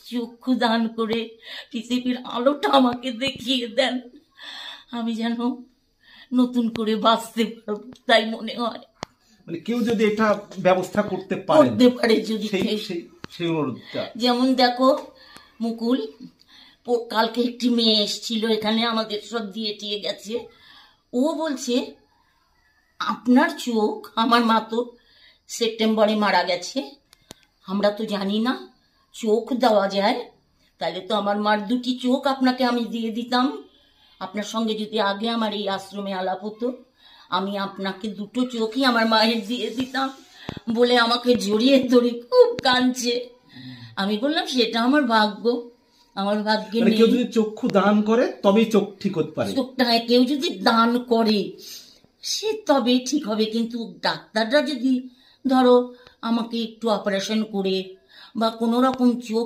চক্ষু দান করে পৃথিবীর আলোটা আমাকে দেখিয়ে দেন, আমি যেন নতুন করে বাঁচতে পারবো, তাই মনে হয়। মানে কেউ যদি এটা ব্যবস্থা করতে পারে যদি, সেই অনুরোধটা। যেমন দেখো মুকুল, কালকে একটি মেয়ে এসেছিল এখানে, আমাদের সব দিয়ে টিয়ে গেছে। ও বলছে আপনার চোখ, আমার মা তো সেপ্টেম্বরে মারা গেছে, আমরা তো জানি না চোখ দেওয়া যায়, তাহলে তো আমার মার দুটি চোখ আপনাকে আমি দিয়ে দিতাম। আপনার সঙ্গে যদি আগে আমার এই আশ্রমে আলাপ হতো, আমি আপনাকে দুটো চোখই আমার মায়ের দিয়ে দিতাম বলে আমাকে জড়িয়ে ধরে খুব কাঁদছে। আমি বললাম সেটা আমার ভাগ্য, আমার ভাগ্যে নেই। কেউ যদি চক্ষু দান করে তবেই চোখ ঠিক হতে পারে। চোখটা কেউ যদি দান করে সে তবে ঠিক হবে, কিন্তু ডাক্তাররা যদি ধরো আমাকে একটু অপারেশন করে বা কোনো রকম চোখ